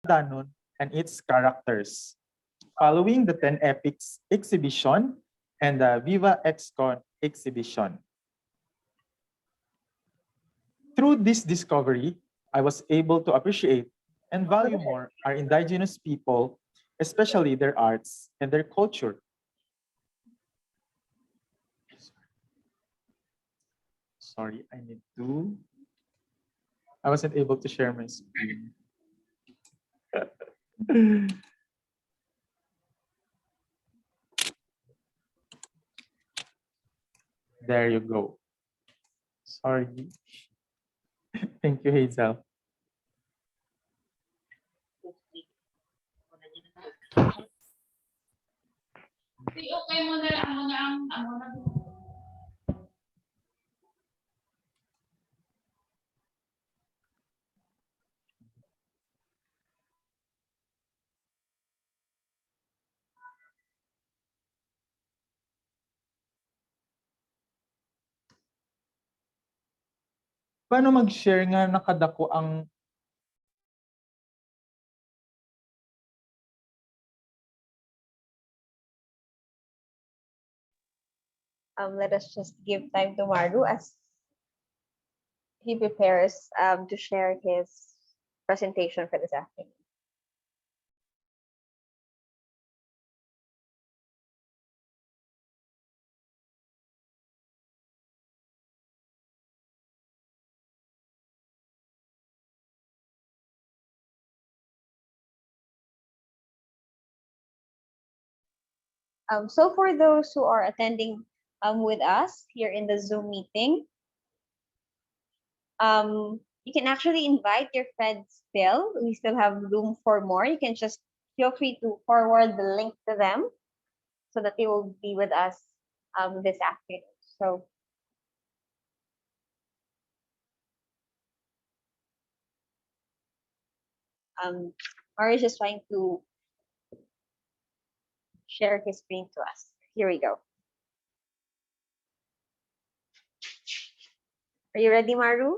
Sugidanon and its characters, following the 10 Epics exhibition and the Viva XCon exhibition. Through this discovery, I was able to appreciate and value more our indigenous people, especially their arts and their culture. Sorry, I wasn't able to share my screen. There you go. Sorry. Thank you, Hazel. Okay mo na ang Paano mag-share nga nakadako ang let us just give time to Maru as he prepares to share his presentation for this afternoon. So for those who are attending with us here in the Zoom meeting, you can actually invite your friends still. We still have room for more. You can just feel free to forward the link to them so that they will be with us this afternoon. So Marius is trying to share his screen to us. Here we go. Are you ready, Maru?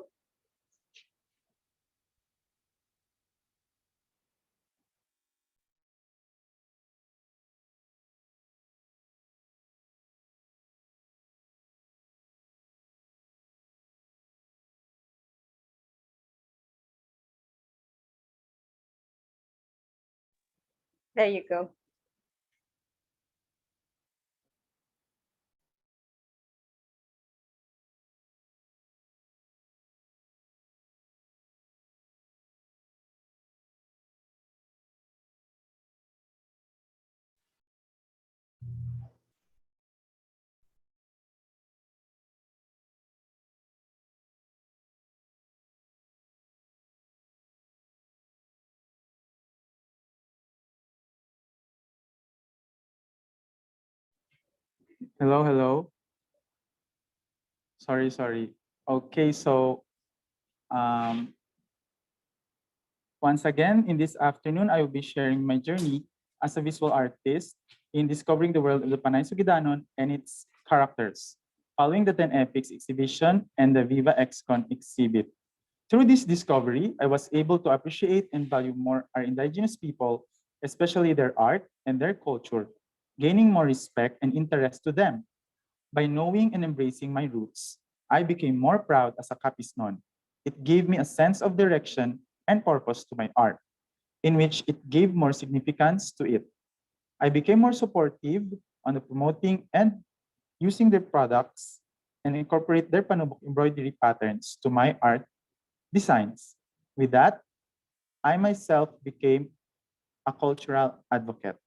There you go. hello, hello. Sorry. Okay, so once again, in this afternoon, I will be sharing my journey as a visual artist in discovering the world of the Panay Sugidanon and its characters, following the 10 Epics exhibition and the Viva XCon exhibit. Through this discovery, I was able to appreciate and value more our indigenous people, especially their art and their culture, gaining more respect and interest to them. By knowing and embracing my roots, I became more proud as a Capisnon. It gave me a sense of direction and purpose to my art, in which it gave more significance to it. I became more supportive on the promoting and using their products and incorporate their Panublion embroidery patterns to my art designs. With that, I myself became a cultural advocate.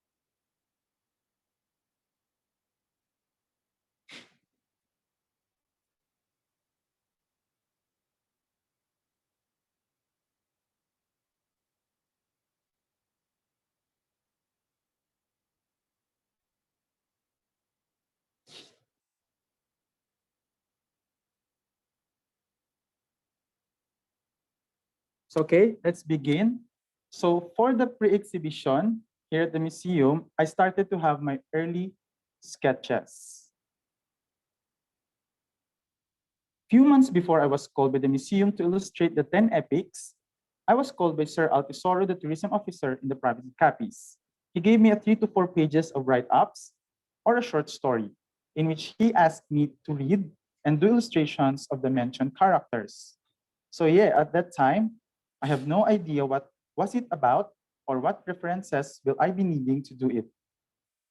So, okay, let's begin. So for the pre-exhibition here at the museum, I started to have my early sketches. Few months before I was called by the museum to illustrate the 10 epics, I was called by Sir Altesoro, the tourism officer in the province of Capiz. He gave me a 3 to 4 pages of write-ups or a short story in which he asked me to read and do illustrations of the mentioned characters. So yeah, at that time, I have no idea what was it about or what references will I be needing to do it.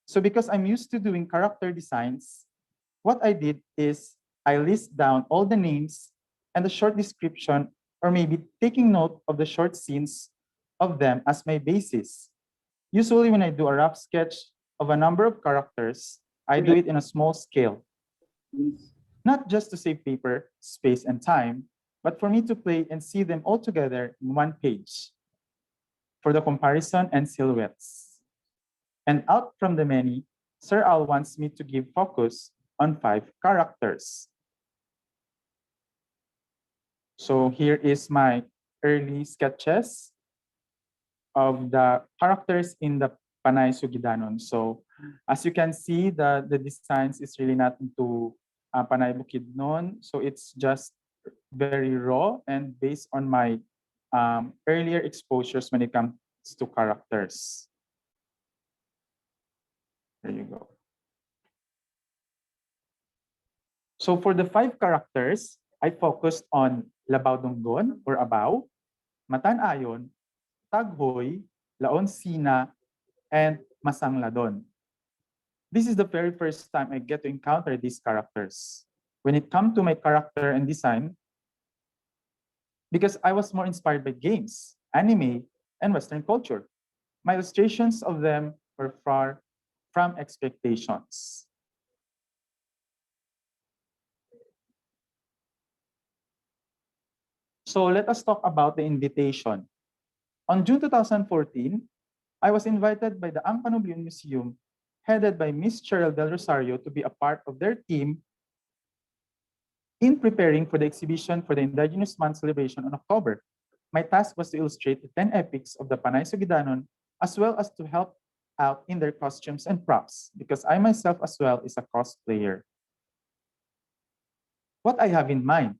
So because I'm used to doing character designs, what I did is I list down all the names and the short description, or maybe taking note of the short scenes of them as my basis. Usually when I do a rough sketch of a number of characters, I do it in a small scale, not just to save paper, space, and time, but for me to play and see them all together in one page for the comparison and silhouettes. And out from the many, Sir Al wants me to give focus on 5 characters. So here is my early sketches of the characters in the Panay Sugidanon. So as you can see, the designs is really not into Panay Bukidnon. So it's just very raw and based on my earlier exposures when it comes to characters. There you go. So for the 5 characters, I focused on Labaw Donggon or Abaw, Matan-ayon, Taghoy, Laon Sina, and Masangladon. This is the very first time I get to encounter these characters. When it comes to my character and design, because I was more inspired by games, anime, and Western culture. My illustrations of them were far from expectations. So let us talk about the invitation. On June 2014, I was invited by the Panublion Museum, headed by Miss Cheryl Del Rosario, to be a part of their team in preparing for the exhibition for the Indigenous Month celebration on October. My task was to illustrate the 10 epics of the Panay Sugidanon, as well as to help out in their costumes and props, because I myself as well is a cosplayer. What I have in mind,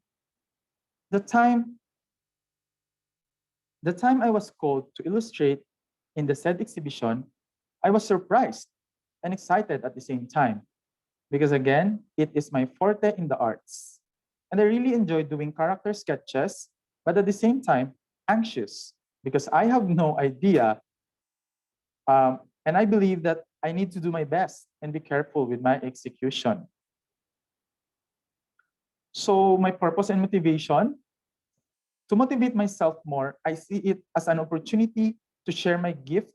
the time I was called to illustrate in the said exhibition, I was surprised and excited at the same time, because again, it is my forte in the arts. And I really enjoy doing character sketches, but at the same time, anxious, because I have no idea. And I believe that I need to do my best and be careful with my execution. So my purpose and motivation, to motivate myself more, I see it as an opportunity to share my gift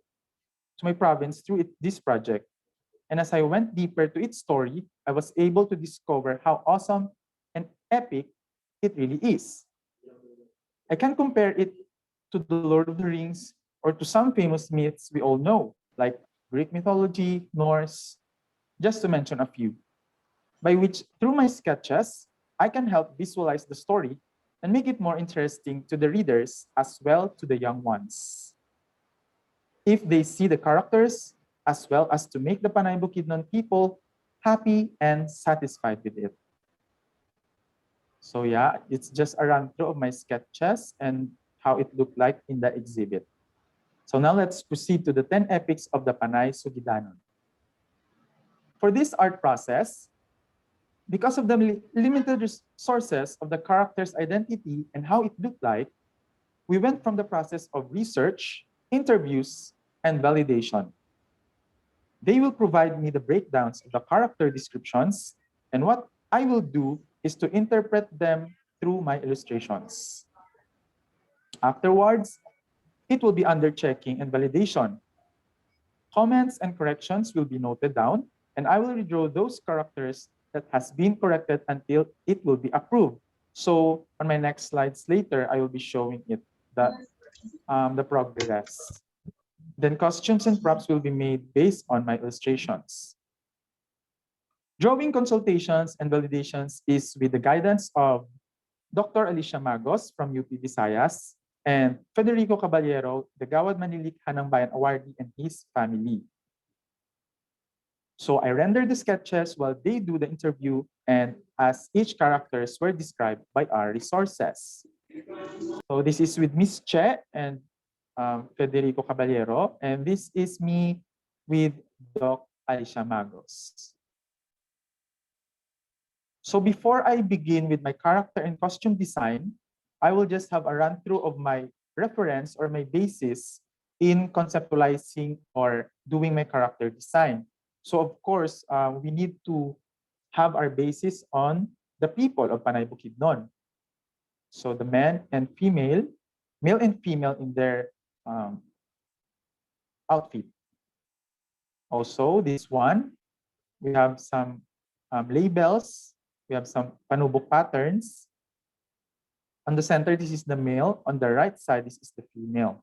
to my province through this project. And as I went deeper to its story, I was able to discover how awesome and epic it really is. I can compare it to the Lord of the Rings or to some famous myths we all know, like Greek mythology, Norse, just to mention a few, by which through my sketches, I can help visualize the story and make it more interesting to the readers as well to the young ones. If they see the characters, as well as to make the Panay Bukidnon people happy and satisfied with it. So yeah, it's just a run through of my sketches and how it looked like in the exhibit. So now let's proceed to the 10 epics of the Panay Sugidanon. For this art process, because of the limited sources of the character's identity and how it looked like, we went from the process of research, interviews, and validation. They will provide me the breakdowns of the character descriptions, and what I will do is to interpret them through my illustrations. Afterwards, it will be under checking and validation. Comments and corrections will be noted down, and I will redraw those characters that has been corrected until it will be approved. So on my next slides later, I will be showing it, the progress. Then costumes and props will be made based on my illustrations. Drawing consultations and validations is with the guidance of Dr. Alicia Magos from UP Visayas and Federico Caballero, the Gawad Manilikha ng Bayan awardee and his family. So I render the sketches while they do the interview and as each characters were described by our resources. So this is with Miss Che and Federico Caballero, and this is me with Doc Alicia Magos. So before I begin with my character and costume design, I will just have a run through of my reference or my basis in conceptualizing or doing my character design. So of course, we need to have our basis on the people of Panay Bukidnon. So the male and female in their outfit. Also, this one, we have some labels. We have some panubok patterns. On the center, this is the male. On the right side, this is the female.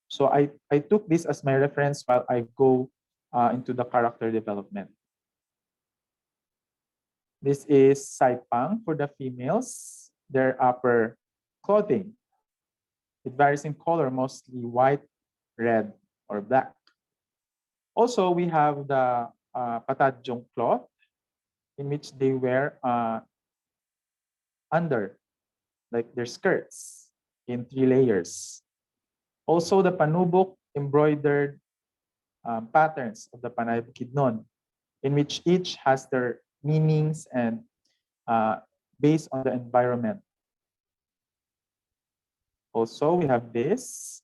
So I took this as my reference while I go into the character development. This is saipang for the females, their upper clothing. It varies in color, mostly white, red, or black. Also, we have the patadjong cloth, in which they wear under, like their skirts, in 3 layers. Also, the panubok embroidered patterns of the Panay Bukidnon, in which each has their meanings and based on the environment. Also, we have this.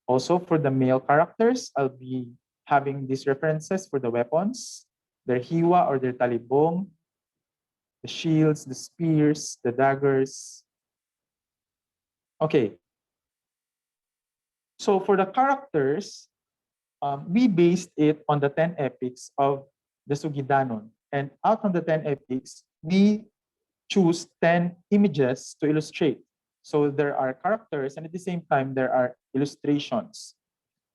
Also, for the male characters, I'll be having these references for the weapons, their hiwa or their talibong, the shields, the spears, the daggers. Okay. So for the characters, we based it on the 10 epics of the Sugidanon. And out of the 10 epics, we choose 10 images to illustrate. So there are characters, and at the same time, there are illustrations.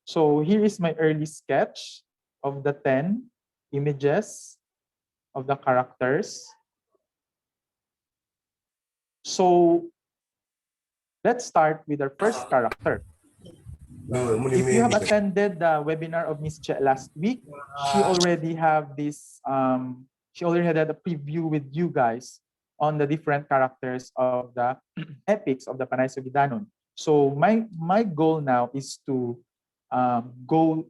So here is my early sketch of the 10 images of the characters. So let's start with our first character. If you have attended the webinar of Miss Che last week, she already have this. She already had a preview with you guys on the different characters of the epics of the Panay Sugidanon. So my goal now is to go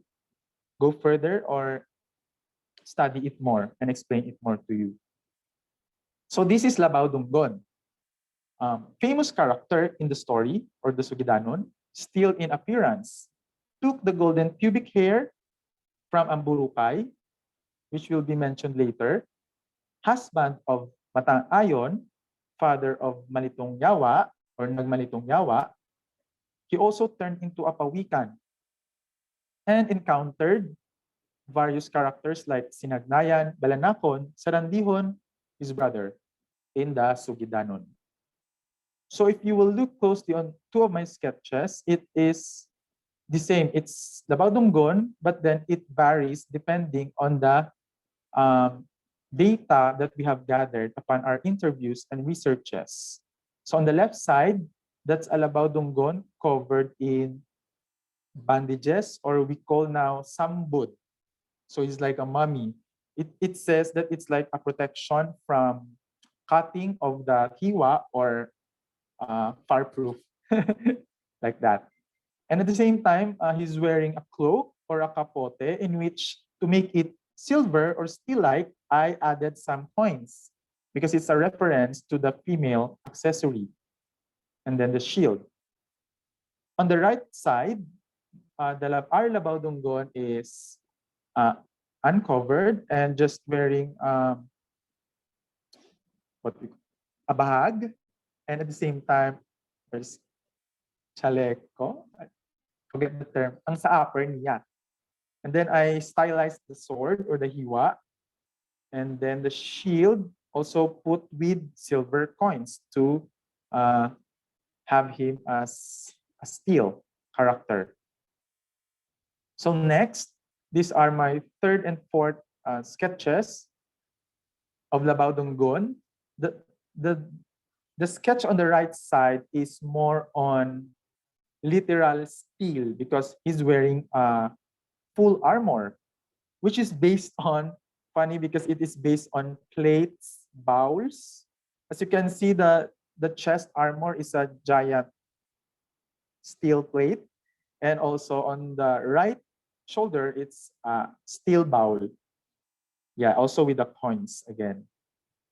further or study it more and explain it more to you. So this is Labao Dunggon, famous character in the story or the Sugidanon, still in appearance, took the golden pubic hair from Amburukay, which will be mentioned later, husband of Matang Ayon, father of Malitong Yawa or Nagmalitong Yawa. He also turned into a pawikan and encountered various characters like Sinagnayan, Balanakon, Sarandihon, his brother, in the Sugidanon. So if you will look closely on 2 of my sketches, it is the same. It's Labao Dunggon, but then it varies depending on the data that we have gathered upon our interviews and researches. So on the left side, that's a Labao Dunggon covered in bandages, or we call now sambud. So it's like a mummy. It says that it's like a protection from cutting of the hiwa or fireproof, like that. And at the same time, he's wearing a cloak or a capote in which, to make it silver or steel-like, I added some coins because it's a reference to the female accessory. And then the shield. On the right side, our Labao Dunggon is uncovered and just wearing a bahag, and at the same time, there's chaleco. I forget the term. Ang sa upper niya. And then I stylized the sword or the hiwa. And then the shield also put with silver coins to have him as a steel character. So next, these are my 3rd and 4th sketches of Labao Dunggon. The sketch on the right side is more on literal steel because he's wearing full armor, which is based on, funny because it is based on plates bowls. As you can see, the chest armor is a giant steel plate. And also on the right shoulder, it's a steel bowl. Yeah, also with the coins again.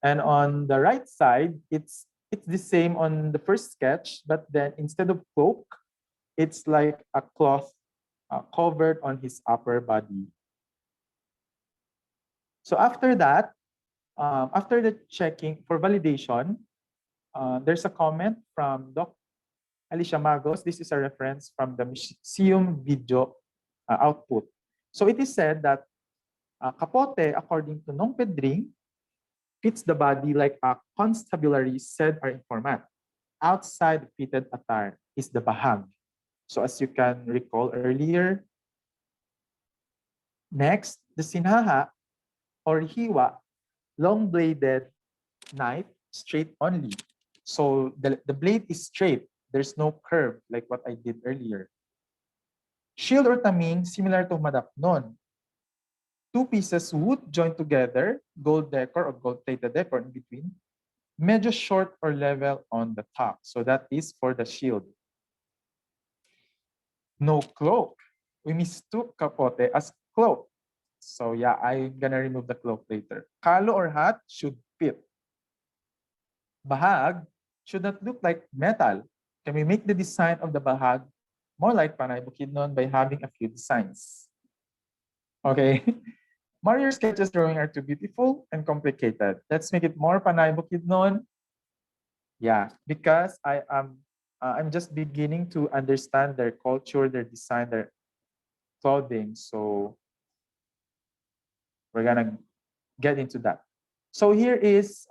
And on the right side, it's the same on the first sketch, but then instead of cloak, it's like a cloth covered on his upper body. So after that, after the checking for validation, there's a comment from Doc Alicia Magos. This is a reference from the museum video output. So it is said that capote, according to Nong Pedring, fits the body like a constabulary said our informant. Outside the fitted attire is the bahag. So as you can recall earlier, next, the sinhaha or hiwa, long-bladed knife, straight only. So the blade is straight. There's no curve like what I did earlier. Shield or taming, similar to madapnon. Two pieces wood joined together, gold decor or gold-plated decor in between, medyo short or level on the top. So that is for the shield. No cloak. We mistook capote as cloak. So yeah, I'm gonna remove the cloak later. Kalo or hat should fit. Bahag should not look like metal. Can we make the design of the bahag more like Panay Bukidnon by having a few designs? Okay. Marius sketches drawing are too beautiful and complicated. Let's make it more Panay Bukidnon. Yeah, because I'm just beginning to understand their culture, their design, their clothing. So we're gonna get into that. So here is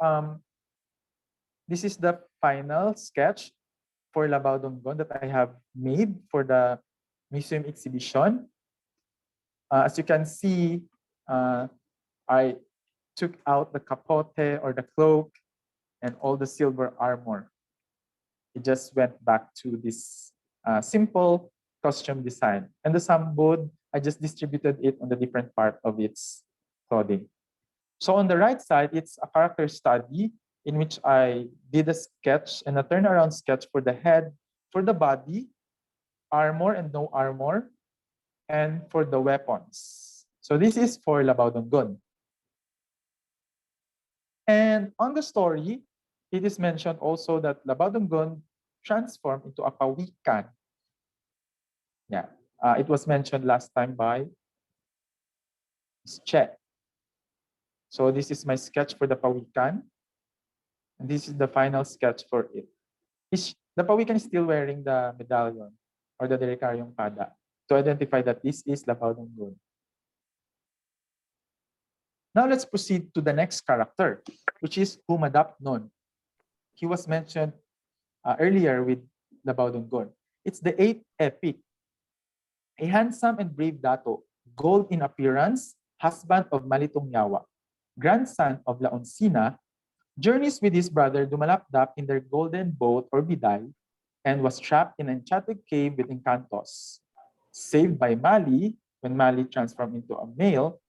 this is the final sketch for Labao Donggon that I have made for the museum exhibition. As you can see, I took out the capote or the cloak and all the silver armor. It just went back to this simple costume design. And the sambod, I just distributed it on the different part of its clothing. So on the right side, it's a character study in which I did a sketch and a turnaround sketch for the head, for the body, armor and no armor, and for the weapons. So this is for Labao Donggon. And on the story, it is mentioned also that Labao Donggon transformed into a pawikan. Yeah, it was mentioned last time by Che. So this is my sketch for the pawikan. And this is the final sketch for it. The pawikan is still wearing the medallion or the derekaryong pada to identify that this is Labao Donggon. Now let's proceed to the next character, which is Humadapnon. He was mentioned earlier with Labao Donggon. It's the 8th epic. A handsome and brave dato, gold in appearance, husband of Malitong Yawa, grandson of La Oncina, journeys with his brother Dumalapdap in their golden boat or biday, and was trapped in an enchanted cave with encantos. Saved by Mali, when Mali transformed into a male,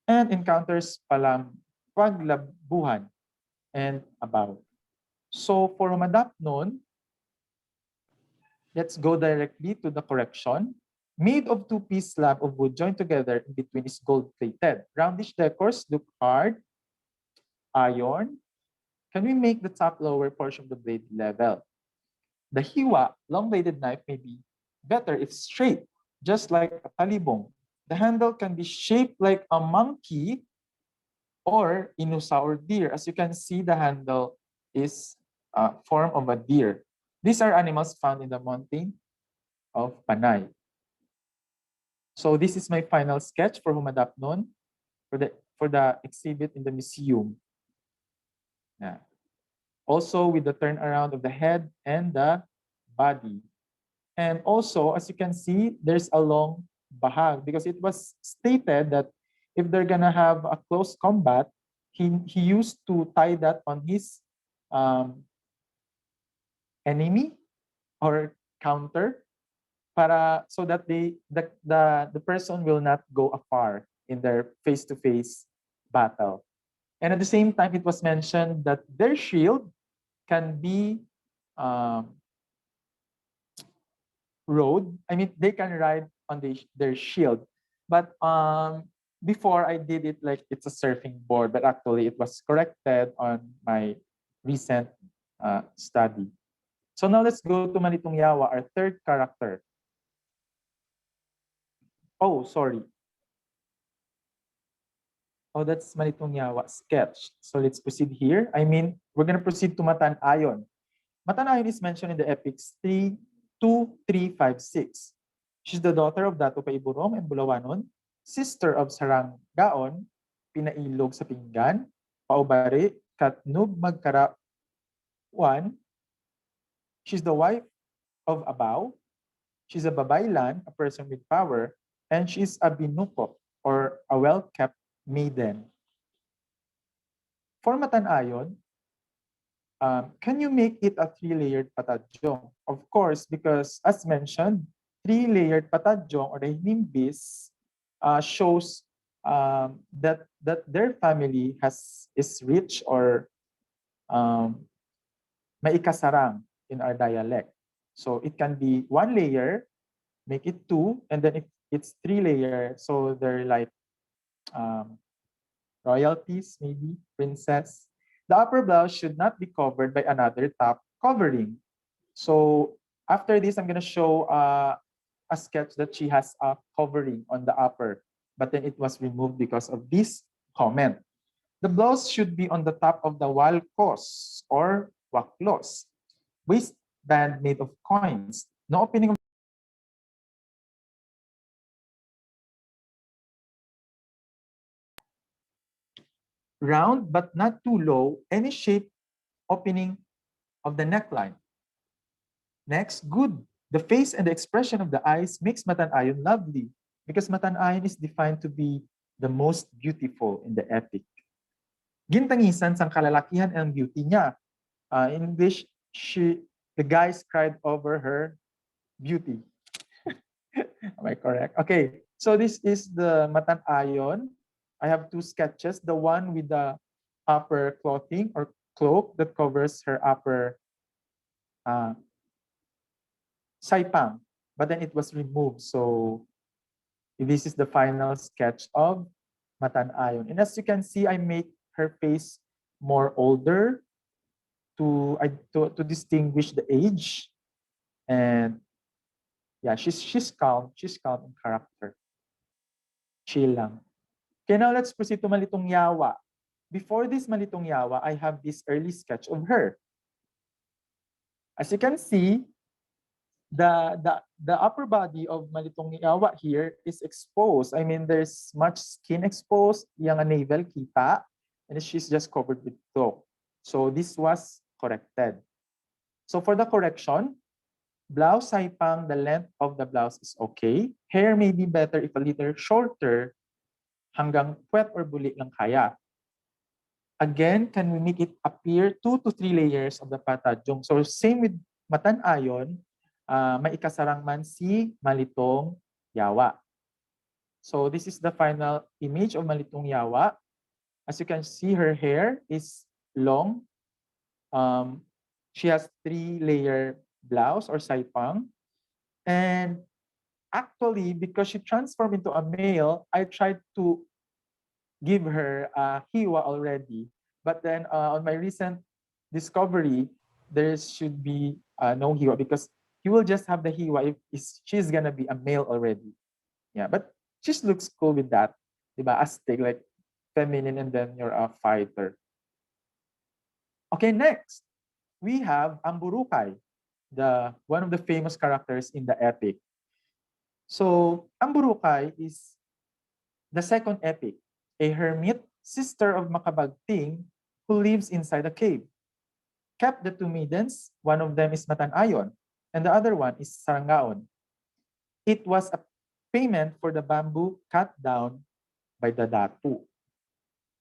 and encounters paglabuhan and Abaw. So for Humadapnon, let's go directly to the correction. Made of two-piece slab of wood joined together in between is gold-plated. Roundish decors look hard. Iron. Can we make the top lower portion of the blade level? The hiwa, long-bladed knife, may be better if straight, just like a talibong. The handle can be shaped like a monkey or inusa or deer. As you can see, the handle is a form of a deer. These are animals found in the mountain of Panay. So this is my final sketch for Humadapnon for the exhibit in the museum. Yeah. Also with the turnaround of the head and the body. And also, as you can see, there's a long bahag because it was stated that if they're gonna have a close combat, he used to tie that on his enemy or counter para so that the person will not go afar in their face-to-face battle. And at the same time, it was mentioned that their shield can be rode. I mean, they can ride on their shield. But before I did it like it's a surfing board, but actually it was corrected on my recent study. So now let's go to Malitong Yawa, our third character. Oh, sorry. Oh, that's Malitong Yawa sketch. So let's proceed here. I mean, we're going to proceed to Matanayon. Matanayon is mentioned in the epics 3, 2, 3, 5, 6. She's the daughter of Dato Paiburong and Bulawanon, sister of Saranggaon, Pinailog sa Pinggan, Paubari, Katnub Magkarawan. She's the wife of Abaw. She's a babaylan, a person with power, and she's a binuko, or a well-kept maiden. For Matanayon, can you make it a 3-layered patadyong? Of course, because as mentioned, 3-layered patadyong or the nimbis shows that their family is rich or maikasarang in our dialect. So it can be 1 layer, make it 2, and then if it's 3-layer, so they're like royalties, maybe princess. The upper blouse should not be covered by another top covering. So after this, I'm going to show a sketch that she has a covering on the upper, but then it was removed because of this comment. The blouse should be on the top of the walkos or waklos, waistband made of coins. No opening of round but not too low, any shape opening of the neckline. Next, good. The face and the expression of the eyes makes Matanayon lovely because Matanayon is defined to be the most beautiful in the epic. Gintangisan sang kalalakihan ang beauty niya. In English, the guys cried over her beauty. Am I correct? Okay, so this is the Matanayon. I have 2 sketches. The one with the upper clothing or cloak that covers her upper saipang, but then it was removed. So this is the final sketch of Matanayon. And as you can see, I make her face more older to distinguish the age. And yeah, she's calm. She's calm in character. Chill lang. Okay, now let's proceed to Malitong Yawa. Before this Malitong Yawa, I have this early sketch of her. As you can see, the upper body of Malitong Yawa here is exposed. I mean, there's much skin exposed, yung navel kita, and she's just covered with cloak. So this was corrected. So for the correction, blouse saipang, the length of the blouse is okay. Hair may be better if a little shorter, hanggang puwet or buli lang kaya. Again, can we make it appear 2 to 3 layers of the patadyong? So same with Matanayon, maikasarang man si Malitong Yawa. So this is the final image of Malitong Yawa. As you can see, her hair is long. She has 3-layer blouse or saipang. And actually, because she transformed into a male, I tried to give her a hiwa already. But then on my recent discovery, there should be no hiwa because you will just have the hiwa if she's gonna be a male already. Yeah, but she looks cool with that. Diba? Aztec, like feminine, and then you're a fighter. Okay, next, we have Amburukay, one of the famous characters in the epic. So Amburukay is the second epic, a hermit, sister of Makabagting, who lives inside a cave. Kept the 2 maidens, one of them is Matanayon, and the other one is Saranggaon. It was a payment for the bamboo cut down by the datu.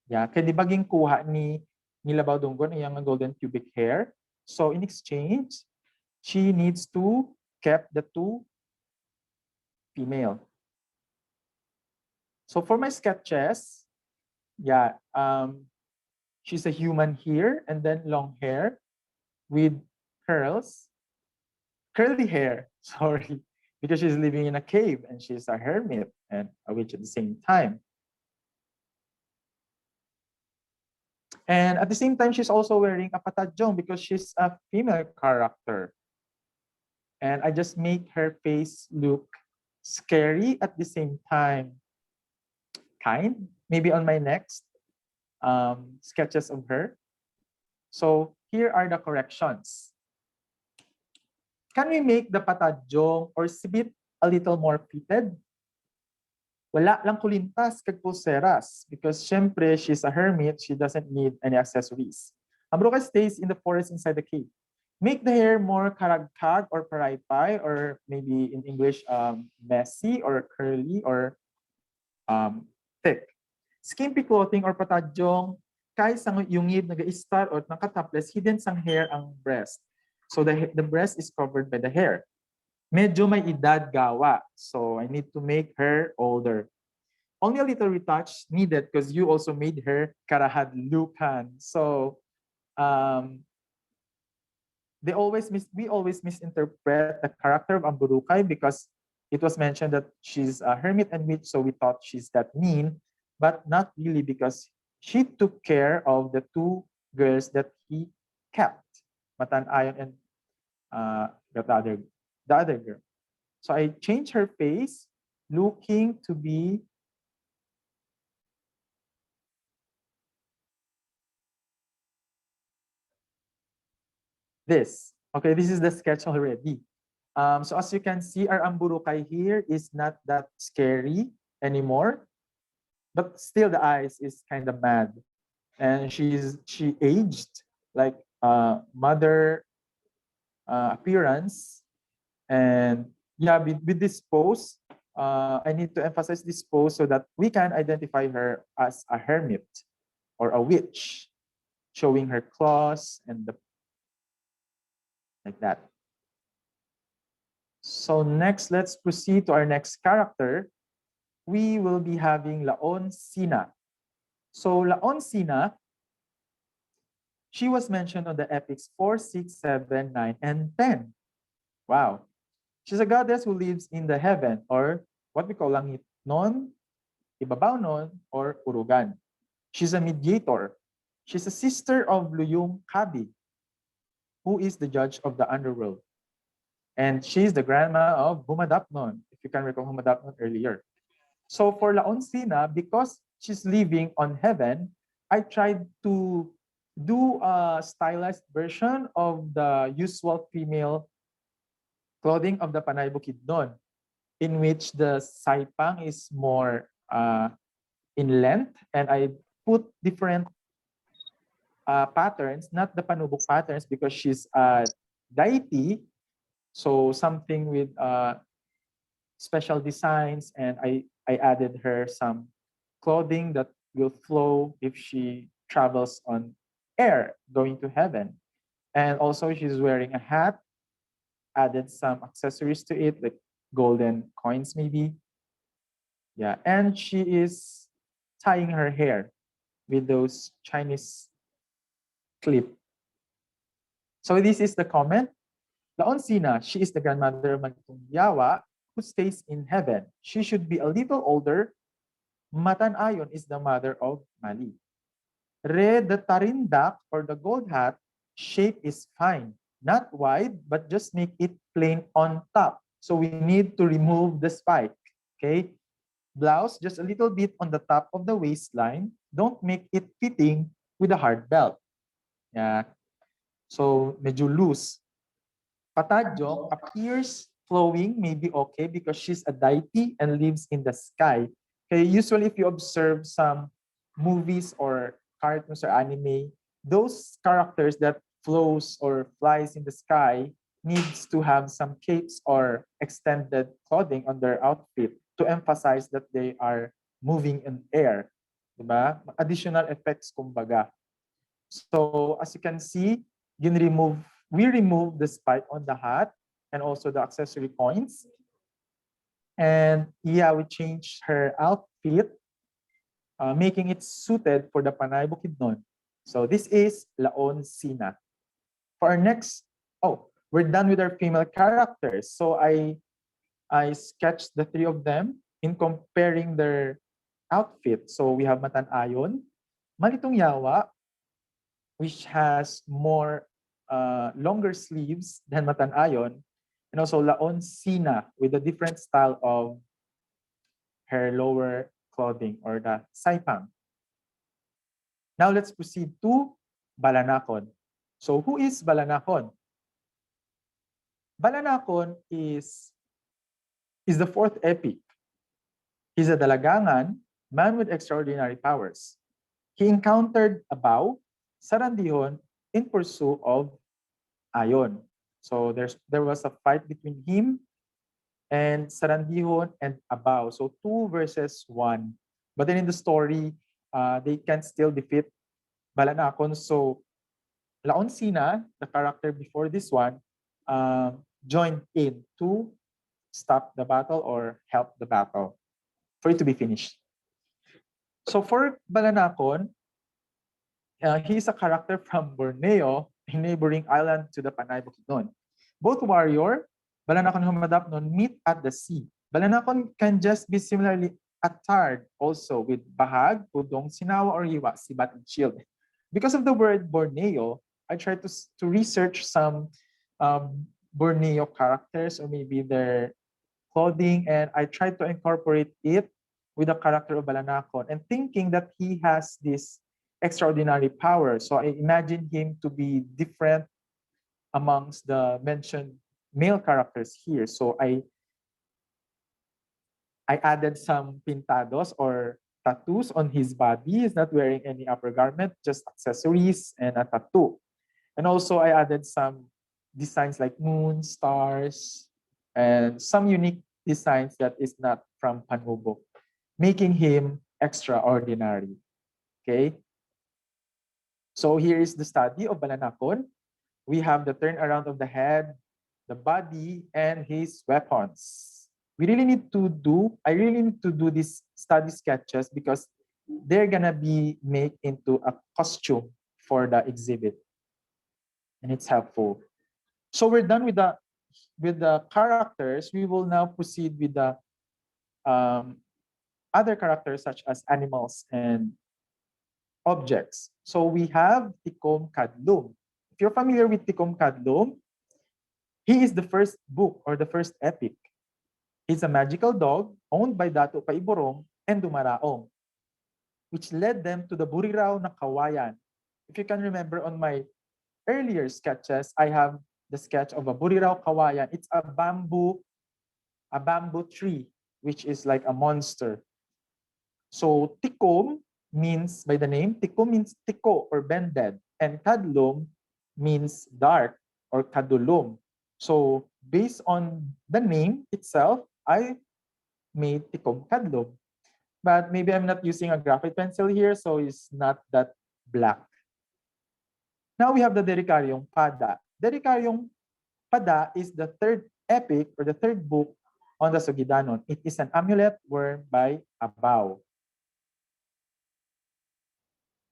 Yeah, kaya di baging kuha ni Labaw Dunggon yung golden pubic hair. So in exchange, she needs to keep the 2 female. So for my sketches, yeah, She's a human here, and then long hair with curls, curly hair, sorry, because she's living in a cave and she's a hermit and a witch at the same time. And at the same time, she's also wearing a patadjong because she's a female character. And I just make her face look scary at the same time kind. Maybe on my next sketches of her. So here are the corrections. Can we make the patadjong or sibit a little more fitted? Wala lang kulintas kag pulseras because syempre she's a hermit, she doesn't need any accessories. Amruka stays in the forest inside the cave. Make the hair more karagkag or paraypay, or maybe in English messy or curly or thick. Skimpy clothing or patadjong kay sang yungib nag-star or nakataples hidden sang hair ang breast. So the breast is covered by the hair. Medyo may edad gawa. So I need to make her older. Only a little retouch needed because you also made her karahadlukan. So we always misinterpret the character of Amburukay because it was mentioned that she's a hermit and witch, so we thought she's that mean, but not really because she took care of the two girls that he kept, Matanayon and the other girl. So I changed her face, looking to be this. Okay, this is the sketch already. So as you can see, our Amburukay here is not that scary anymore, but still the eyes is kind of mad. And she aged like mother appearance. And yeah, with this pose, I need to emphasize this pose so that we can identify her as a hermit or a witch, showing her claws and like that. So next, let's proceed to our next character. We will be having Laon Sina. So Laon Sina, she was mentioned on the epics 4, 6, 7, 9, and 10. Wow. She's a goddess who lives in the heaven, or what we call langit non, ibabaw non, or urugan. She's a mediator. She's a sister of Luyong Kabi, who is the judge of the underworld. And she's the grandma of Humadapnon, if you can recall Humadapnon earlier. So for Laon Sina, because she's living on heaven, I tried to do a stylized version of the usual female clothing of the Panay Bukidnon, in which the saipang is more in length, and I put different patterns, not the panubok patterns, because she's a deity, so something with special designs, and I added her some clothing that will flow if she travels on air going to heaven. And also she's wearing a hat, added some accessories to it, like golden coins maybe. Yeah, and she is tying her hair with those Chinese clip. So this is the comment. Laon Sina, she is the grandmother of Magtong Yawa, who stays in heaven. She should be a little older. Matanayon is the mother of Mali. Re, the tarindak or the gold hat shape is fine. Not wide, but just make it plain on top. So we need to remove the spike. Okay. Blouse, just a little bit on the top of the waistline. Don't make it fitting with a hard belt. Yeah. So medyo loose. Patadjong appears flowing, maybe okay because she's a deity and lives in the sky. Okay, usually if you observe some movies or cartoons or anime, those characters that flows or flies in the sky needs to have some capes or extended clothing on their outfit to emphasize that they are moving in air. Diba? Additional effects kumbaga. So as you can see, we remove the spike on the hat and also the accessory points. And yeah, we changed her outfit, making it suited for the Panay Bukidnon. So this is Laon Sina. For our next, we're done with our female characters. So I sketched the three of them in comparing their outfit. So we have Matanayon, Malitong Yawa, which has more longer sleeves than Matanayon, and also Laon Sina with a different style of her lower clothing or the saipang. Now let's proceed to Balanakon. So who is Balanakon? Balanakon is the fourth epic. He's a dalagangan, man with extraordinary powers. He encountered Abaw, Sarandihon, in pursuit of Ayon. So there was a fight between him and Sarandihon and Abaw. So 2 versus 1. But then in the story, they can still defeat Balanakon. So Laon Sina, the character before this one, joined in to stop the battle or help the battle for it to be finished. So for Balanakon, he's a character from Borneo, a neighboring island to the Panay Bukidnon. Both warrior, Balanakon and Humadapnon, meet at the sea. Balanakon can just be similarly attired also with bahag, pudong, sinawa, or hiwa, sibat, and shield. Because of the word Borneo, I tried to research some Borneo characters or maybe their clothing, and I tried to incorporate it with the character of Balanakon and thinking that he has this extraordinary power. So I imagine him to be different amongst the mentioned male characters here. So I added some pintados or tattoos on his body. He's not wearing any upper garment, just accessories and a tattoo. And also I added some designs like moon, stars, and some unique designs that is not from Panubok, making him extraordinary. Okay. So here is the study of Balanakon. We have the turnaround of the head, the body, and his weapons. I really need to do these study sketches because they're gonna be made into a costume for the exhibit. And it's helpful. So we're done with the characters. We will now proceed with the other characters such as animals and objects. So we have Tikom Kadlum. If you're familiar with Tikom Kadlum, he is the first book or the first epic. He's a magical dog owned by Dato Paiborong and Dumaraong, which led them to the Burirao na Kawayan. If you can remember on my earlier sketches, I have the sketch of a Burirao Kawayan. It's a bamboo tree, which is like a monster. So Tikom means, by the name, Tikom means tiko or bended, and Kadlum means dark or kadulum. So based on the name itself, I made Tikom Kadlum. But maybe I'm not using a graphite pencil here, so it's not that black. Now we have the Derikaryong Pada. Derikaryong Pada is the third epic or the third book on the Sugidanon. It is an amulet worn by Abaw.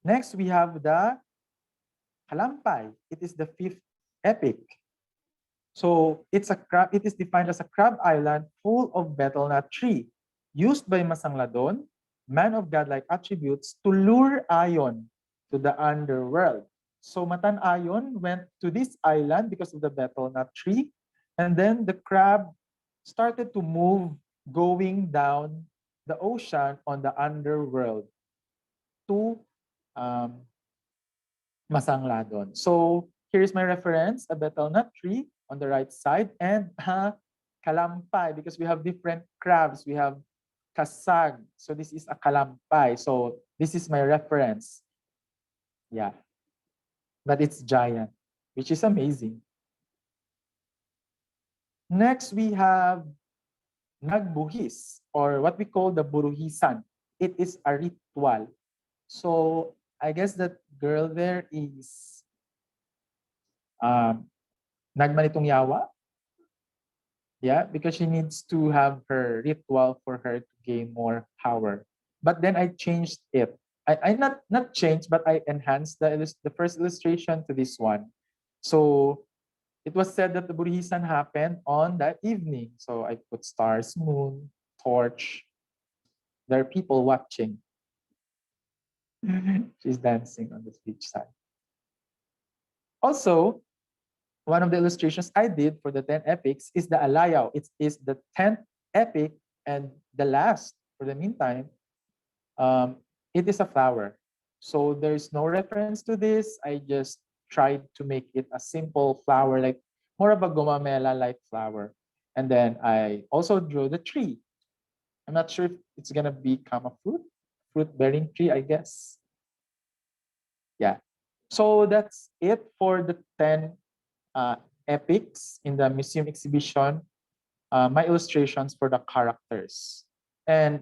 Next, we have the Kalampay. It is the fifth epic. So it is defined as a crab island full of betel nut tree, used by Masangladon, man of godlike attributes, to lure Ayon to the underworld. So Matanayon went to this island because of the betel nut tree, and then the crab started to move going down the ocean on the underworld to Masangladon. So here's my reference, a betel nut tree on the right side and kalampay, because we have different crabs. We have kasag. So this is a kalampay. So this is my reference. Yeah. But it's giant, which is amazing. Next, we have nagbuhis, or what we call the buruhisan. It is a ritual. So I guess that girl there is nagmanitong yawa. Yeah, because she needs to have her ritual for her to gain more power. But then I changed it. I not changed, but I enhanced the first illustration to this one. So it was said that the Burihisan happened on that evening. So I put stars, moon, torch. There are people watching. She's dancing on the beach side. Also, one of the illustrations I did for the 10 epics is the Alayon. It is the 10th epic and the last for the meantime. It is a flower. So there's no reference to this. I just tried to make it a simple flower, like more of a gomamela-like flower. And then I also drew the tree. I'm not sure if it's gonna become a fruit-bearing tree, I guess. Yeah. So that's it for the 10 epics in the museum exhibition. My illustrations for the characters. And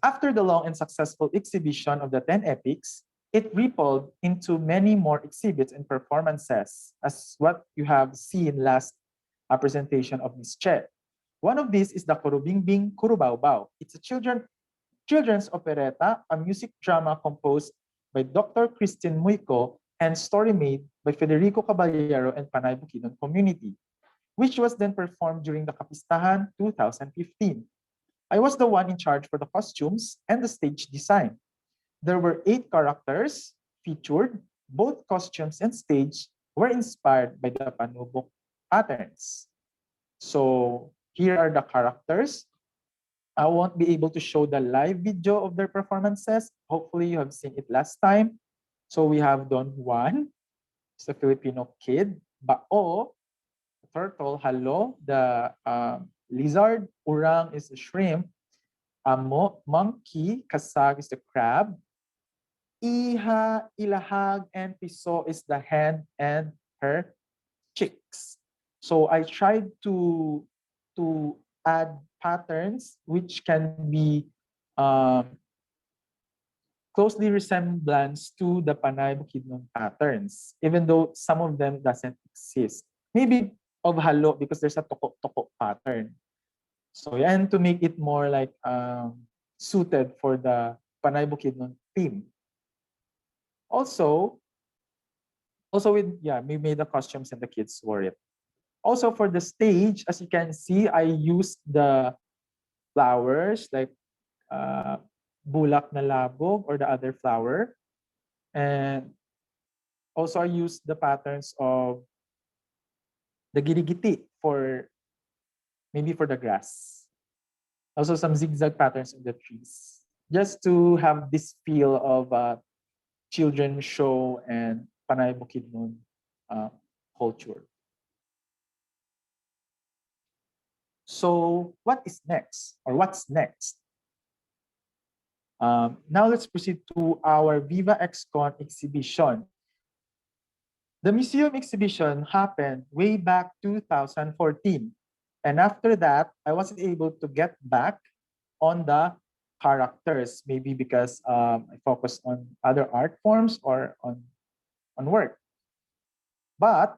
after the long and successful exhibition of the 10 epics, it rippled into many more exhibits and performances, as what you have seen last presentation of Ms. Che. One of these is the Kurubingbing Kurubaobao. It's a children's operetta, a music drama composed by Dr. Christine Muico and story made by Federico Caballero and Panay Bukidnon community, which was then performed during the Kapistahan 2015. I was the one in charge for the costumes and the stage design. There were 8 characters featured. Both costumes and stage were inspired by the Panublion patterns. So here are the characters. I won't be able to show the live video of their performances. Hopefully you have seen it last time. So we have Don Juan, it's a Filipino kid. Bao, the turtle. Halo, the lizard. Urang is the shrimp. Monkey, kasag is the crab. Iha, ilahag, and piso is the hen and her chicks. So I tried to add patterns which can be closely resemblance to the Panay Bukidnon patterns, even though some of them doesn't exist. Maybe of halo because there's a toko-toko pattern. So yeah, and to make it more like suited for the Panay Bukidnon theme. Also with, yeah, we made the costumes and the kids wore it. Also for the stage, as you can see, I used the flowers like bulak na labog or the other flower. And also I used the patterns of the girigiti for maybe for the grass. Also some zigzag patterns of the trees. Just to have this feel of a children's show and Panay Bukidnon culture. So what is next, or what's next? Now let's proceed to our Viva XCon exhibition. The museum exhibition happened way back 2014. And after that, I wasn't able to get back on the characters, maybe because I focused on other art forms or on work. But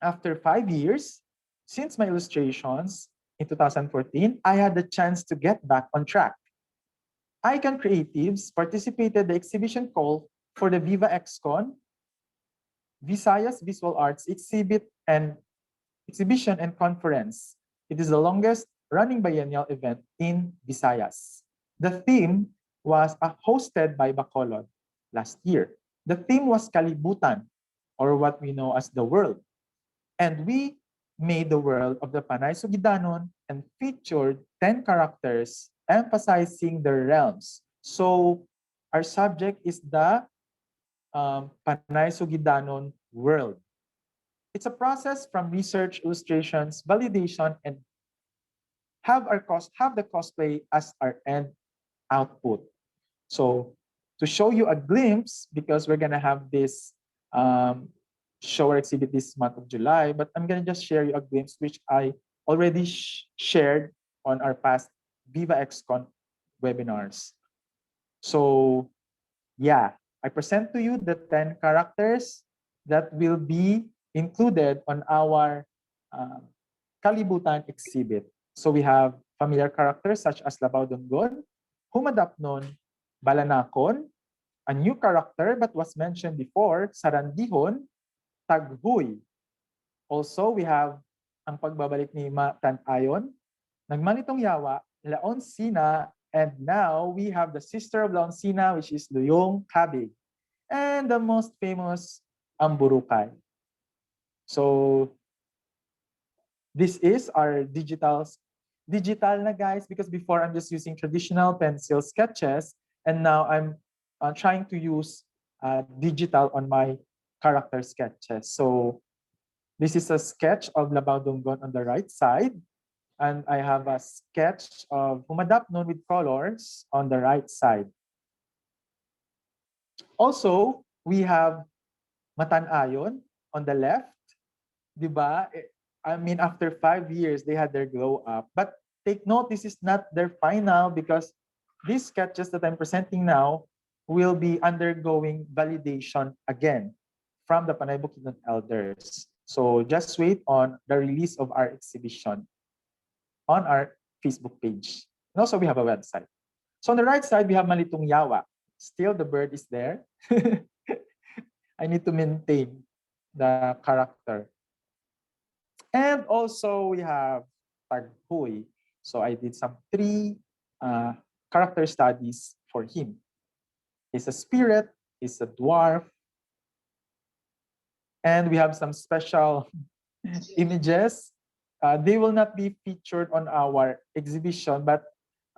after 5 years, since my illustrations in 2014, I had the chance to get back on track. EyeCan Creatives participated the exhibition call for the Viva XCon Visayas Visual Arts exhibition and conference. It is the longest running biennial event in Visayas. The theme was hosted by Bacolod last year. The theme was Kalibutan, or what we know as the world. And we made the world of the Panay Sugidanon and featured 10 characters emphasizing their realms. So our subject is the Panay Sugidanon world. It's a process from research, illustrations, validation, and have the cosplay as our end output. So to show you a glimpse, because we're gonna have this show or exhibit this month of July, but I'm gonna just share you a glimpse which I already shared on our past Viva XCon webinars. So yeah, I present to you the 10 characters that will be included on our Kalibutan exhibit. So we have familiar characters such as Labao Donggon, Humadapnon, Balanakon, a new character but was mentioned before, Sarandihon, Taghuy. Also, we have ang pagbabalik ni Tanayon, Nagmanitong Yawa, Laonsina, and now we have the sister of Laonsina, which is Luyong Kabig, and the most famous, Amburukay. So this is our digital na guys, because before I'm just using traditional pencil sketches, and now I'm trying to use digital on my character sketches. So this is a sketch of Labaw Dunggon on the right side, and I have a sketch of Humadapnon with colors on the right side. Also, we have Matanayon on the left. Diba? I mean, after 5 years, they had their glow up. But take note, this is not their final, because these sketches that I'm presenting now will be undergoing validation again from the Panay Bukidnon elders. So just wait on the release of our exhibition on our Facebook page. And also we have a website. So on the right side, we have Malitong Yawa. Still the bird is there. I need to maintain the character. And also we have Taghuy. So I did some 3 character studies for him. He's a spirit, he's a dwarf, and we have some special images. They will not be featured on our exhibition, but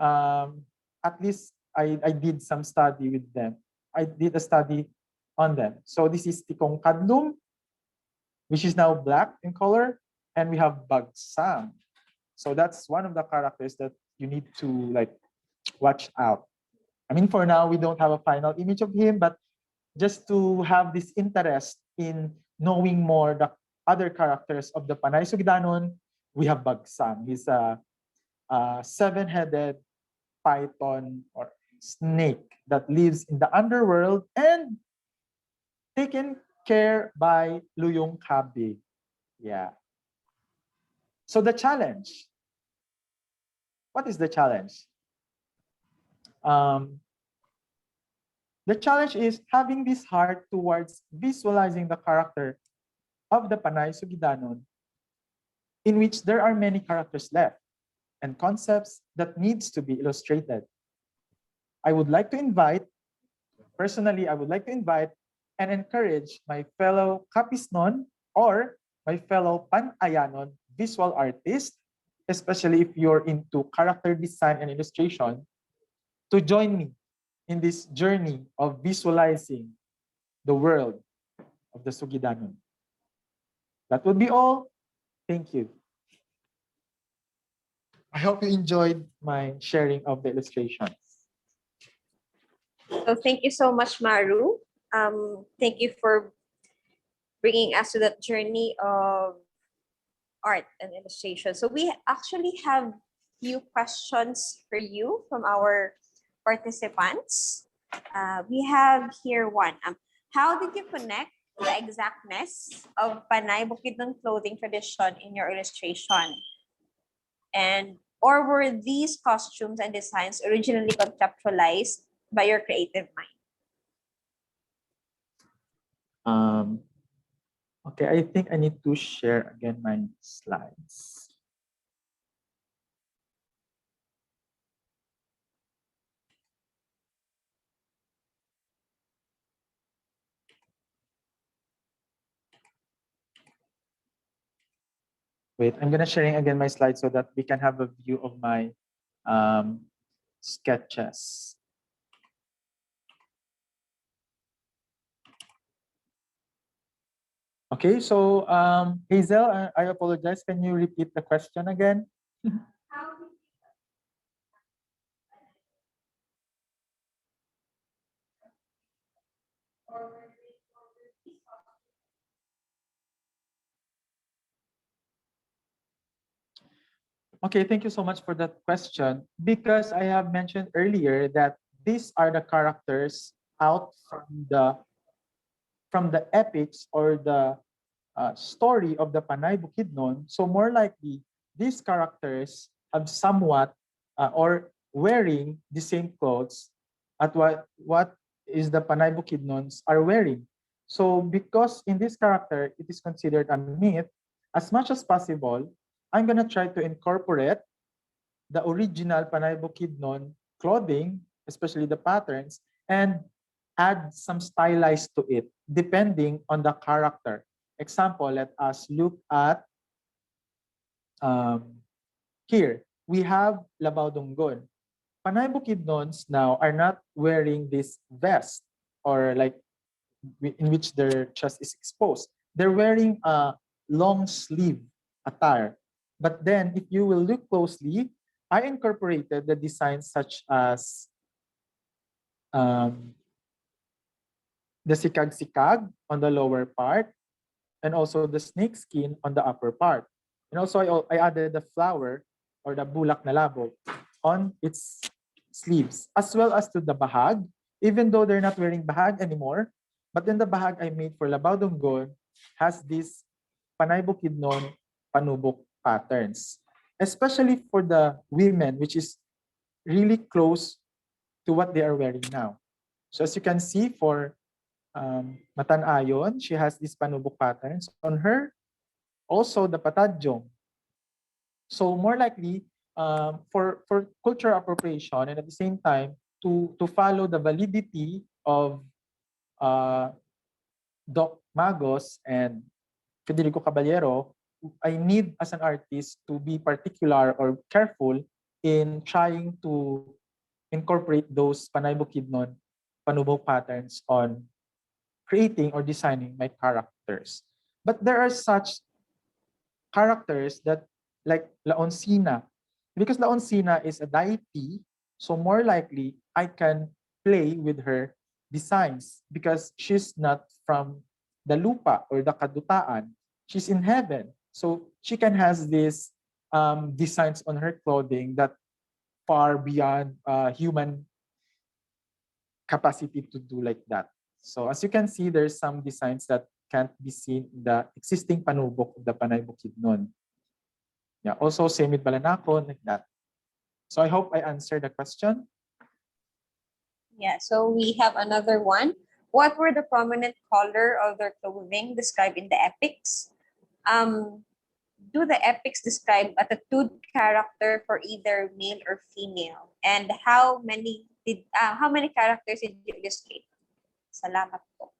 at least I did some study with them. I did a study on them. So this is Tikong Kadlum, which is now black in color, and we have Bagsam. So that's one of the characters that you need to like watch out. I mean, for now, we don't have a final image of him, but just to have this interest in knowing more the other characters of the Panay Sugidanon, we have Bagsam. He's a 7-headed python or snake that lives in the underworld and taken care by Luyong Kabi. Yeah. So the challenge. What is the challenge? The challenge is having this heart towards visualizing the character of the Panay Sugidanon, in which there are many characters left and concepts that needs to be illustrated. I would like to invite, personally, I would like to invite and encourage my fellow Kapisnon or my fellow Panayanon visual artists, especially if you're into character design and illustration, to join me in this journey of visualizing the world of the Sugidanon. That would be all. Thank you. I hope you enjoyed my sharing of the illustrations. So thank you so much, Maru. Thank you for bringing us to that journey of art and illustration. So we actually have few questions for you from our participants. We have here one. How did you connect the exactness of Panay Bukidnon clothing tradition in your illustration? And or were these costumes and designs originally conceptualized by your creative mind? Okay, I think I need to share again my slides. Wait, I'm gonna sharing again my slides so that we can have a view of my sketches. Okay, so Hazel, I apologize. Can you repeat the question again? Okay, thank you so much for that question. Because I have mentioned earlier that these are the characters out from the epics or the story of the Panay Bukidnon. So more likely, these characters have somewhat or wearing the same clothes at what is the Panay Bukidnons are wearing. So because in this character, it is considered a myth, as much as possible, I'm going to try to incorporate the original Panay Bukidnon clothing, especially the patterns, and add some stylized to it, depending on the character. Example, let us look at here. We have Labaw Dunggon. Panay Bukidnons now are not wearing this vest or like in which their chest is exposed. They're wearing a long sleeve attire. But then if you will look closely, I incorporated the designs such as the sikag-sikag on the lower part and also the snake skin on the upper part. And also I added the flower or the bulak na labog on its sleeves, as well as to the bahag, even though they're not wearing bahag anymore. But then the bahag I made for Labaw Dunggon has this Panay Bukidnon panubok patterns, especially for the women, which is really close to what they are wearing now. So as you can see for Matanayon, she has these panubok patterns on her. Also the Patadjong. So more likely for cultural appropriation and at the same time to follow the validity of Doc Magos and Federico Caballero, I need as an artist to be particular or careful in trying to incorporate those Panay Bukidnon panubok patterns on creating or designing my characters. But there are such characters that like Laoncina, because Laoncina is a deity, so more likely I can play with her designs because she's not from the lupa or the kadutaan. She's in heaven. So she can has these designs on her clothing that far beyond human capacity to do like that. So as you can see, there's some designs that can't be seen in the existing panubok of the Panay Bukidnon. Yeah, also same with Balanakon, like that. So I hope I answered the question. Yeah, so we have another one. What were the prominent color of their clothing described in the epics? Do the epics describe a tattooed character for either male or female? And how many characters did you illustrate? Salamat po.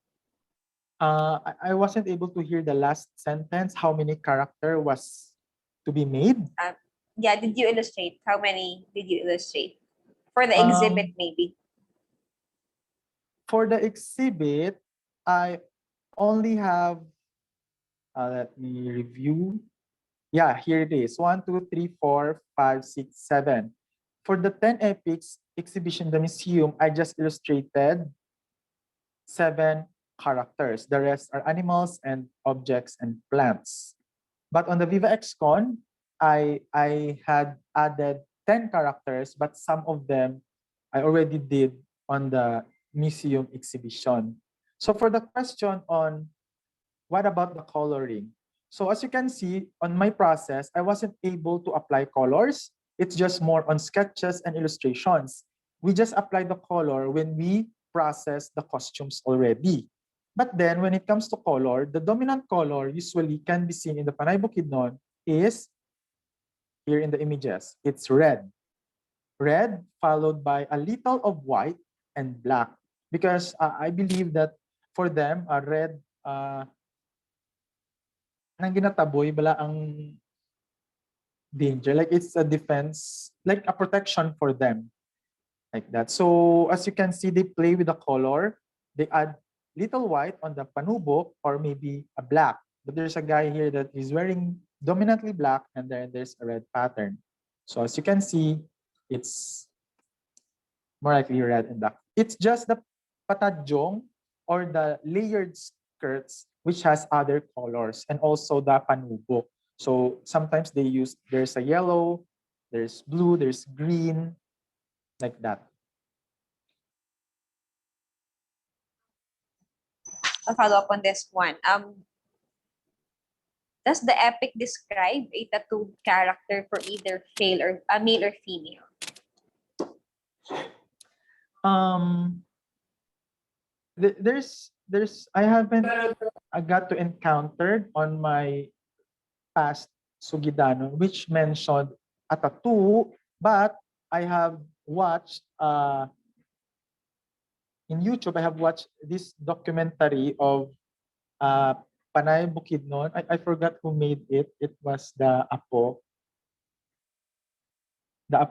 I wasn't able to hear the last sentence. How many character was to be made? Yeah, did you illustrate? How many did you illustrate? For the exhibit, maybe. For the exhibit, I only have, let me review. Yeah, here it is. 1, 2, 3, 4, 5, 6, 7. For the 10 epics exhibition in the museum, I just illustrated 7 characters. The rest are animals and objects and plants. But on the Viva XCon, I had added 10 characters, but some of them I already did on the museum exhibition. So for the question on what about the coloring? So as you can see on my process, I wasn't able to apply colors. It's just more on sketches and illustrations. We just apply the color when we process the costumes already. But then when it comes to color, the dominant color usually can be seen in the Panay Bukidnon is here in the images. It's red. Red followed by a little of white and black. Because I believe that for them, red, nang ginataboy, bala ang danger. Like it's a defense, like a protection for them. Like that. So as you can see, they play with the color. They add little white on the panubok or maybe a black. But there's a guy here that is wearing dominantly black and then there's a red pattern. So as you can see, it's more likely red and black. It's just the patadjong or the layered skirts which has other colors and also the panubok. So sometimes they use, there's a yellow, there's blue, there's green, like that. I'll follow up on this one. Does the epic describe a tattooed character for either male or female? Um, there's I haven't I got to encounter on my past Sugidanon which mentioned a tattoo, but I have watched in YouTube. I have watched this documentary of uh, Panay Bukidnon. I forgot who made it. It was the Apo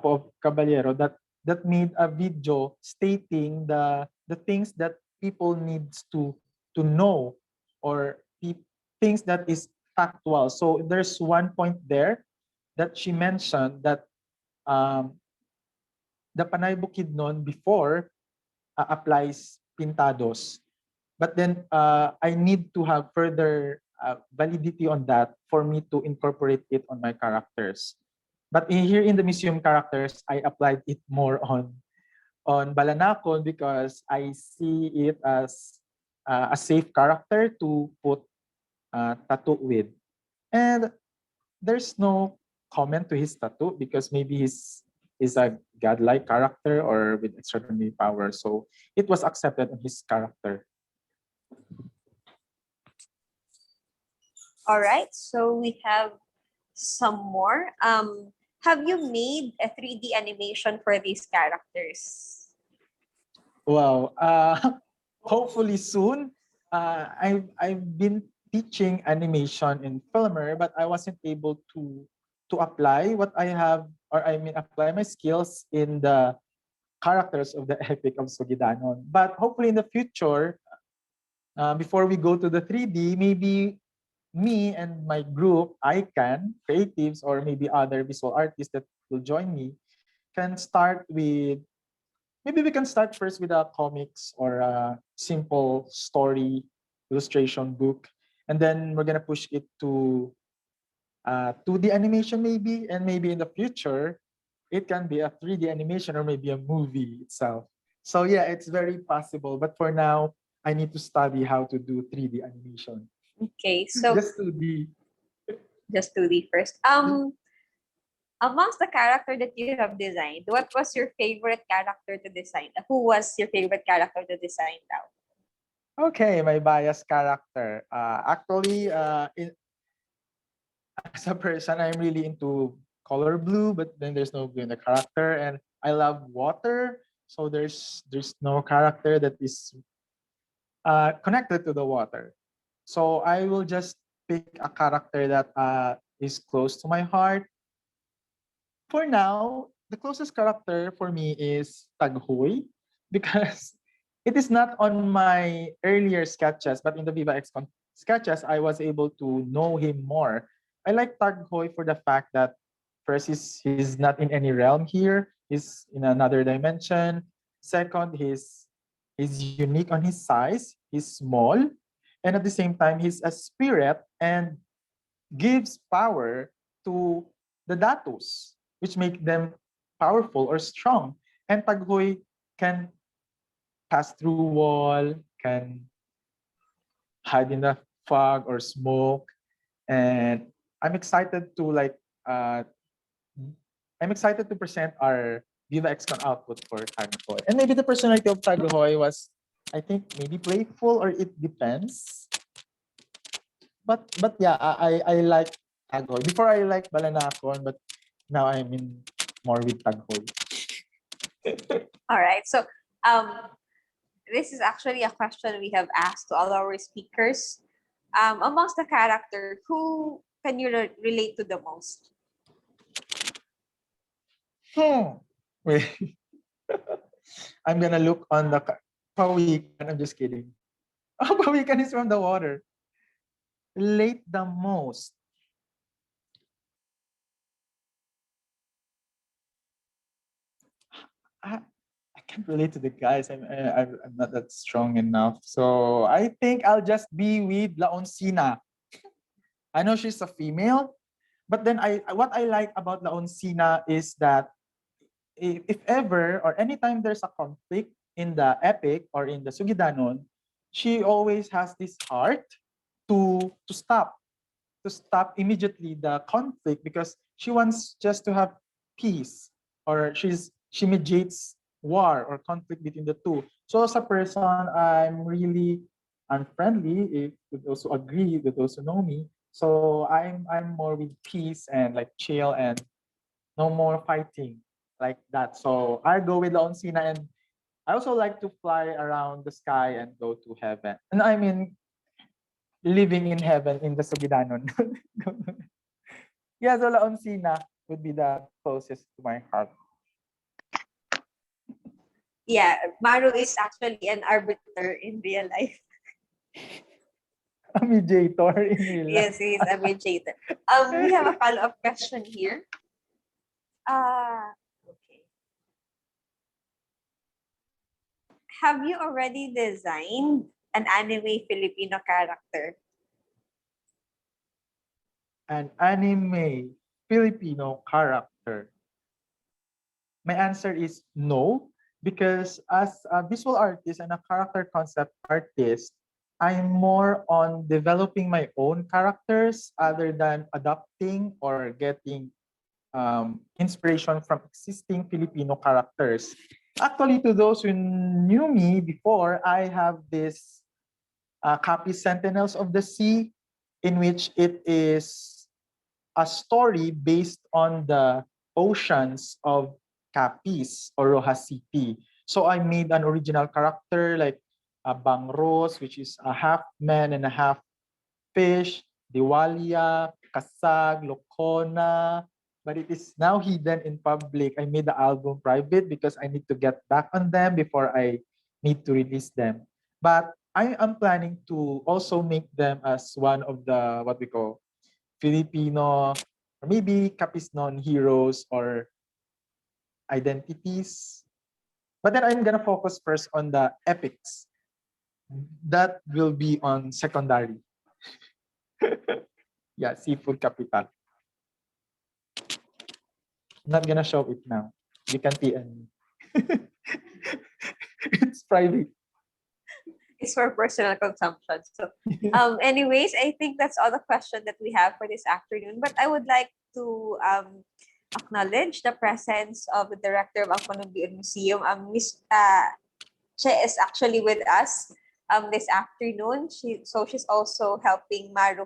of Caballero that made a video stating the things that people needs to know, or things that is factual. So there's one point there that she mentioned that um, the Panay Bukidnon before applies pintados. But then I need to have further validity on that for me to incorporate it on my characters. But here in the museum characters, I applied it more on Balanakon because I see it as a safe character to put tattoo with. And there's no comment to his tattoo because maybe he's is a godlike character or with extraordinary power. So it was accepted on his character. All right, so we have some more. Have you made a 3D animation for these characters? Wow. Hopefully soon. I've been teaching animation in Filmer, but I wasn't able to apply what I have, or I mean apply my skills in the characters of the Epic of Sugidanon. But hopefully in the future, before we go to the 3D, maybe me and my group, EyeCan, creatives, or maybe other visual artists that will join me, can start with, maybe we can start first with a comics or a simple story illustration book, and then we're gonna push it to the animation maybe, and maybe in the future it can be a 3D animation or maybe a movie itself. So yeah, it's very possible. But for now, I need to study how to do 3D animation. Okay, so Just 2D. just 2D first. Amongst the character that you have designed, what was your favorite character to design? Who was your favorite character to design now? Okay, my bias character. Actually, as a person, I'm really into color blue, but then there's no blue in the character, and I love water. So there's no character that is connected to the water. So I will just pick a character that is close to my heart. For now, the closest character for me is Taghoy because it is not on my earlier sketches, but in the Viva XCon sketches, I was able to know him more. I like Taghoy for the fact that first, he's not in any realm here, he's in another dimension. Second, he's unique on his size, he's small, and at the same time, he's a spirit and gives power to the datus, which make them powerful or strong. And Taghoy can pass through wall, can hide in the fog or smoke. And I'm excited to uh, I'm excited to present our Viva XCon output for Taghoy. And maybe the personality of Taghoy was, I think, maybe playful, or it depends. But yeah, I like Taghoy. Before I like Balanakon, but now I'm in more with Taghoy. All right, so um, this is actually a question we have asked to all our speakers. Amongst the character, who can you relate to the most? Wait, I'm gonna look on the Pawikan. I'm just kidding. Oh, Pawikan is from the water. Relate the most. I, I can't relate to the guys. I'm not that strong enough. So I think I'll just be with Laoncina. I know she's a female, but then what I like about Laoncina is that if ever or anytime there's a conflict in the epic or in the Sugidanon, she always has this heart to stop immediately the conflict because she wants just to have peace, or she mediates war or conflict between the two. So as a person, I'm really unfriendly, if with those who agree, with those who know me. So I'm more with peace and like chill and no more fighting like that. So I go with La Oncina, and I also like to fly around the sky and go to heaven. And I mean, living in heaven in the Sugidanon. Yeah, so La Oncina would be the closest to my heart. Yeah, Maru is actually an arbiter in real life. A mediator in real life. Yes, he is a mediator. We have a follow-up question here. Okay. Have you already designed an anime Filipino character? An anime Filipino character. My answer is no, because as a visual artist and a character concept artist, I'm more on developing my own characters other than adapting or getting inspiration from existing Filipino characters. Actually, to those who knew me before, I have this copy Sentinels of the Sea, in which it is a story based on the oceans of Capiz or Rojas City. So I made an original character like Bangros, which is a half man and a half fish, Diwalia, Kasag, Lokona, but it is now hidden in public. I made the album private because I need to get back on them before I need to release them. But I am planning to also make them as one of the what we call Filipino or maybe Capisnon heroes or identities. But then I'm gonna focus first on the epics. That will be on secondary. Yeah, Seafood Capital. I'm not gonna show it now. You can PM me. It's private. It's for personal consumption. So, anyways, I think that's all the question that we have for this afternoon. But I would like to acknowledge the presence of the director of ang Panublion Museum, Miss Che is actually with us this afternoon. She's also helping Maru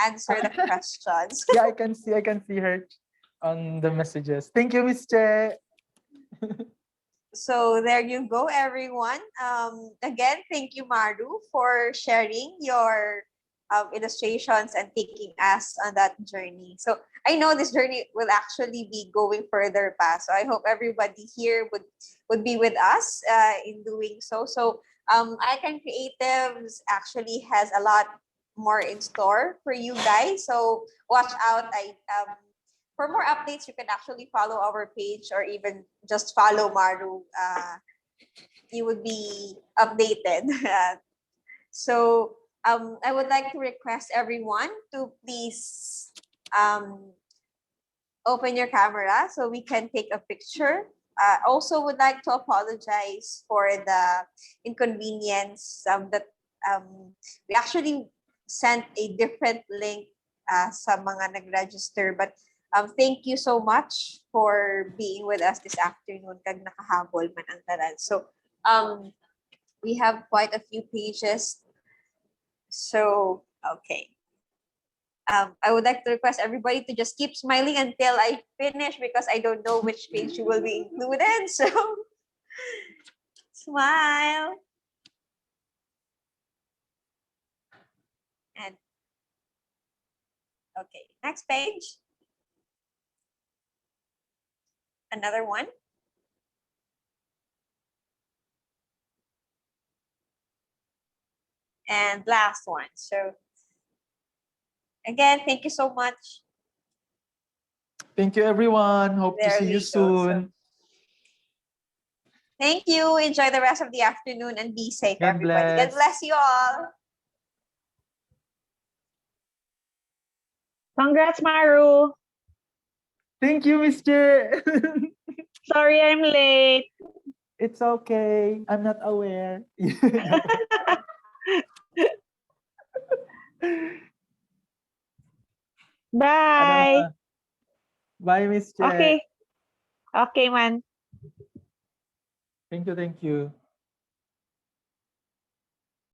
answer the questions. Yeah, I can see her on the messages. Thank you, Miss Che. So there you go, everyone. Again, thank you, Maru, for sharing your illustrations and taking us on that journey. So I know this journey will actually be going further past. So I hope everybody here would be with us in doing so. So EyeCan Creatives actually has a lot more in store for you guys. So watch out. For more updates, you can actually follow our page or even just follow Maru. You would be updated. So I would like to request everyone to please open your camera so we can take a picture. Also would like to apologize for the inconvenience that we actually sent a different link sa mga nag-register, but thank you so much for being with us this afternoon kag nakahabol man ang tanan. So we have quite a few pages. So okay. I would like to request everybody to just keep smiling until I finish because I don't know which page you will be included. So smile. And okay, next page. Another one. And last one. So again, thank you so much. Thank you, everyone. Hope to There see we you go. soon. Thank you. Enjoy the rest of the afternoon and be safe, God everybody. God bless. bless you all. Congrats, Maru. Thank you, Miss Che. Sorry I'm late. It's okay. I'm not aware. Bye. Bye, Miss Che. Okay. Okay, man. Thank you, thank you.